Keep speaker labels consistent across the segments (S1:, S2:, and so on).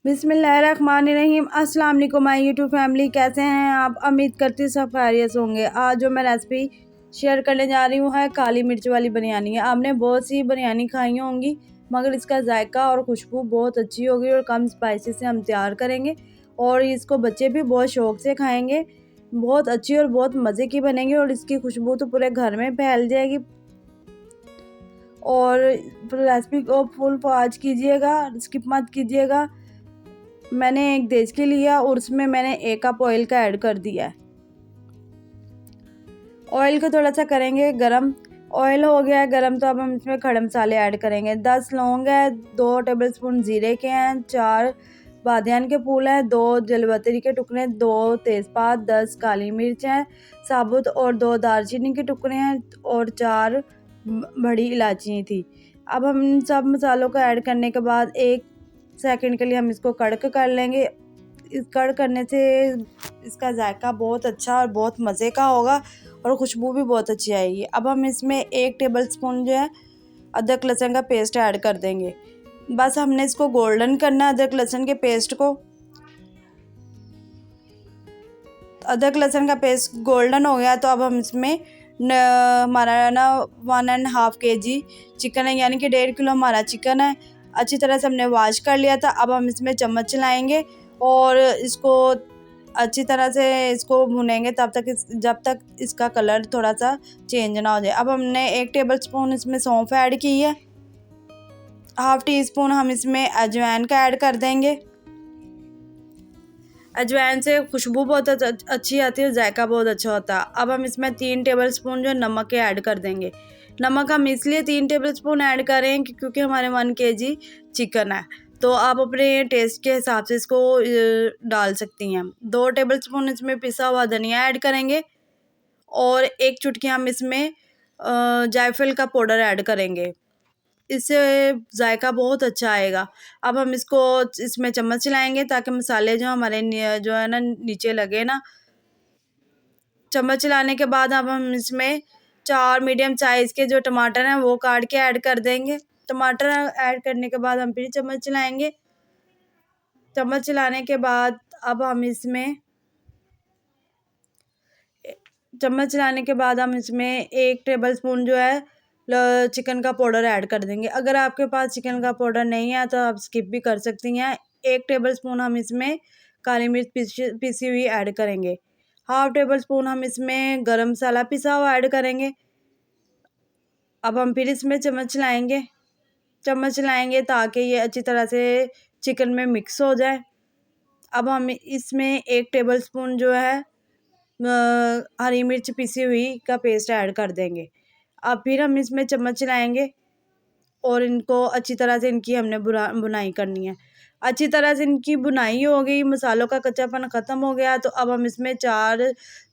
S1: बिस्मिल्लाहिर्रहमानिर्रहीम। अस्सलाम वालेकुम माय यूट्यूब फैमिली, कैसे हैं आप? उम्मीद करती हूँ सब खैरियत होंगे। आज जो मैं रेसिपी शेयर करने जा रही हूँ है काली मिर्च वाली बिरयानी। आपने बहुत सी बिरयानी खाई होंगी मगर इसका जायका और खुशबू बहुत अच्छी होगी और कम स्पाइसी से हम तैयार करेंगे और इसको बच्चे भी बहुत शौक़ से खाएँगे। बहुत अच्छी और बहुत मज़े की बनेगी और इसकी खुशबू तो पूरे घर में फैल जाएगी। और रेसिपी को फुल वॉच कीजिएगा, स्किप मत कीजिएगा। मैंने एक देचकी लिया और उसमें मैंने 1 कप ऑयल का ऐड कर दिया है। ऑयल को थोड़ा सा करेंगे गरम। ऑयल हो गया है गरम तो अब हम इसमें खड़े मसाले ऐड करेंगे। 10 लौंग है, 2 टेबलस्पून ज़ीरे के हैं, 4 बादियान के फूल हैं, 2 जलवतरी के टुकड़े, 2 तेज़पात, 10 काली मिर्च हैं साबुत और 2 दालचीनी के टुकड़े हैं और 4 बड़ी इलायची थी। अब हम इन सब मसालों को ऐड करने के बाद 1 सेकंड के लिए हम इसको कड़क कर लेंगे। इस कड़क करने से इसका जायका बहुत अच्छा और बहुत मज़े का होगा और खुशबू भी बहुत अच्छी आएगी। अब हम इसमें 1 टेबलस्पून जो है अदरक लहसुन का पेस्ट ऐड कर देंगे। बस हमने इसको गोल्डन करना है अदरक लहसुन के पेस्ट को। अदरक लहसुन का पेस्ट गोल्डन हो गया तो अब हम इसमें हमारा ना 1.5 kg चिकन है, यानी कि 1.5 किलो हमारा चिकन है। अच्छी तरह से हमने वॉश कर लिया था। अब हम इसमें चम्मच चलाएंगे और इसको अच्छी तरह से इसको भुनेंगे जब तक इसका कलर थोड़ा सा चेंज ना हो जाए। अब हमने 1 टेबलस्पून इसमें सौंफ ऐड की है। हाफ़ टी स्पून हम इसमें अजवाइन का ऐड कर देंगे। अजवाइन से खुशबू बहुत अच्छी आती है, जायका बहुत अच्छा होता है। अब हम इसमें 3 टेबलस्पून जो नमक के ऐड कर देंगे। नमक हम इसलिए 3 टेबलस्पून ऐड कर रहे हैं क्योंकि हमारे 1 kg चिकन है, तो आप अपने टेस्ट के हिसाब से इसको डाल सकती हैं। 2 टेबलस्पून इसमें पिसा हुआ धनिया ऐड करेंगे और 1 चुटकी हम इसमें जायफल का पाउडर ऐड करेंगे। इससे जायका बहुत अच्छा आएगा। अब हम इसको इसमें चम्मच चलाएंगे ताकि मसाले जो हमारे जो है ना नीचे लगे ना। चम्मच चलाने के बाद अब हम इसमें 4 मीडियम साइज़ के जो टमाटर हैं वो काट के ऐड कर देंगे। टमाटर ऐड करने के बाद हम फिर चम्मच चलाएंगे। चम्मच चलाने के बाद अब हम इसमें 1 टेबलस्पून जो है चिकन का पाउडर ऐड कर देंगे। अगर आपके पास चिकन का पाउडर नहीं है तो आप स्किप भी कर सकती हैं। 1 टेबलस्पून हम इसमें काली मिर्च पिसी हुई ऐड करेंगे। हाफ़ टेबलस्पून हम इसमें गरम मसाला पिसा हुआ ऐड करेंगे। अब हम फिर इसमें चम्मच चलाएंगे ताकि ये अच्छी तरह से चिकन में मिक्स हो जाए। अब हम इसमें 1 टेबलस्पून जो है हरी मिर्च पिसी हुई का पेस्ट ऐड कर देंगे। अब फिर हम इसमें चम्मच चलाएंगे और इनको अच्छी तरह से इनकी हमने बुनाई करनी है। अच्छी तरह से इनकी बुनाई हो गई, मसालों का कच्चापन ख़त्म हो गया तो अब हम इसमें 4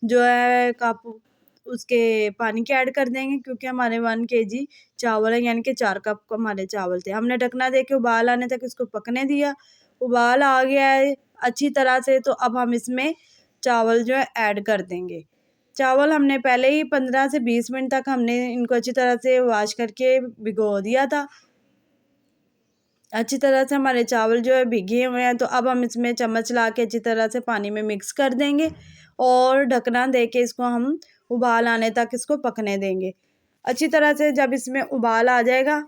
S1: जो है कप उसके पानी के ऐड कर देंगे क्योंकि हमारे 1 kg चावल है, यानी कि 4 कप हमारे चावल थे। हमने ढकना दे के उबाल आने तक इसको पकने दिया। उबाल आ गया है अच्छी तरह से तो अब हम इसमें चावल जो है ऐड कर देंगे। चावल हमने पहले ही 15 से 20 मिनट तक हमने इनको अच्छी तरह से वॉश करके भिगो दिया था। अच्छी तरह से हमारे चावल जो है भीगे हुए हैं तो अब हम इसमें चम्मच ला के अच्छी तरह से पानी में मिक्स कर देंगे और ढकना दे के इसको हम उबाल आने तक इसको पकने देंगे। अच्छी तरह से जब इसमें उबाल आ जाएगा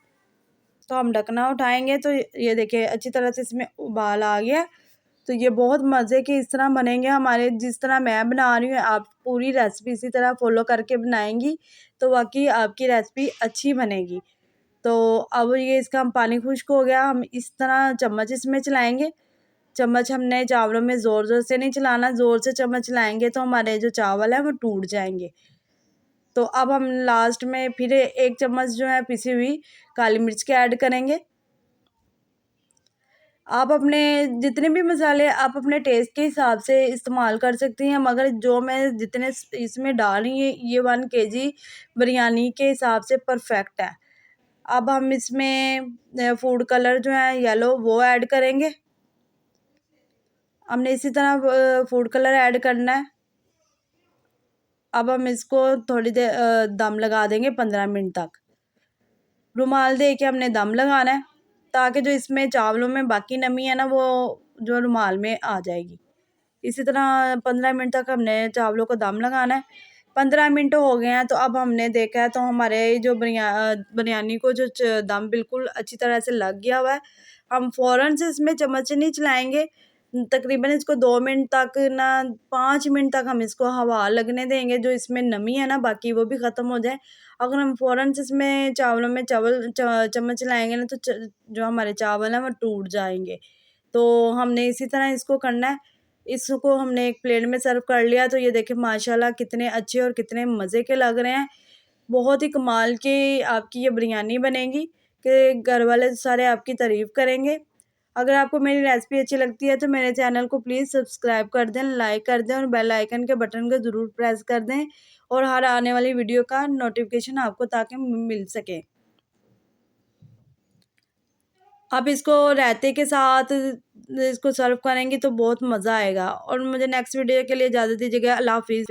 S1: तो हम ढकना उठाएंगे तो ये देखिए अच्छी तरह से इसमें उबाल आ गया। तो ये बहुत मज़े के इस तरह बनेंगे हमारे, जिस तरह मैं बना रही हूँ आप पूरी रेसिपी इसी तरह फॉलो करके बनाएंगी तो वाकई आपकी रेसिपी अच्छी बनेगी। तो अब ये इसका हम पानी खुश्क हो गया, हम इस तरह चम्मच इसमें चलाएंगे। चम्मच हमने चावलों में ज़ोर ज़ोर से नहीं चलाना, ज़ोर से चम्मच चलाएंगे तो हमारे जो चावल हैं वो टूट जाएंगे। तो अब हम लास्ट में फिर 1 चम्मच जो है पिसी हुई काली मिर्च के ऐड करेंगे। आप अपने जितने भी मसाले आप अपने टेस्ट के हिसाब से इस्तेमाल कर सकती हैं, मगर जो मैं जितने इसमें डाल रही हूँ ये 1 kg बिरयानी के हिसाब से परफेक्ट है। अब हम इसमें फूड कलर जो है येलो वो ऐड करेंगे। हमने इसी तरह फूड कलर ऐड करना है। अब हम इसको थोड़ी देर दम लगा देंगे 15 मिनट तक। रुमाल दे के हमने दम लगाना है ताकि जो इसमें चावलों में बाकी नमी है ना वो जो रुमाल में आ जाएगी। इसी तरह 15 मिनट तक हमने चावलों को दम लगाना है। 15 मिनट हो गए हैं तो अब हमने देखा है तो हमारे जो बिरयानी को जो दम बिल्कुल अच्छी तरह से लग गया हुआ है। हम फ़ौरन से इसमें चम्मच नहीं चलाएंगे, तकरीबन इसको 2 मिनट तक ना 5 मिनट तक हम इसको हवा लगने देंगे, जो इसमें नमी है ना बाकी वो भी ख़त्म हो जाए। अगर हम फ़ौरन से इसमें चावलों में चम्मच चलाएंगे ना तो जो हमारे चावल हैं वो टूट जाएंगे। तो हमने इसी तरह इसको करना है। इसको हमने एक प्लेट में सर्व कर लिया तो ये देखिए माशाल्लाह कितने अच्छे और कितने मज़े के लग रहे हैं। बहुत ही कमाल की आपकी ये बिरयानी बनेगी कि घर वाले सारे आपकी तारीफ़ करेंगे। अगर आपको मेरी रेसिपी अच्छी लगती है तो मेरे चैनल को प्लीज़ सब्सक्राइब कर दें, लाइक कर दें और बेल आइकन के बटन को ज़रूर प्रेस कर दें और हर आने वाली वीडियो का नोटिफिकेशन आपको ताकि मिल सके। आप इसको रायते के साथ इसको सर्व करेंगी तो बहुत मज़ा आएगा और मुझे नेक्स्ट वीडियो के लिए इजाज़त दीजिएगा। अल्लाह हाफ़िज़।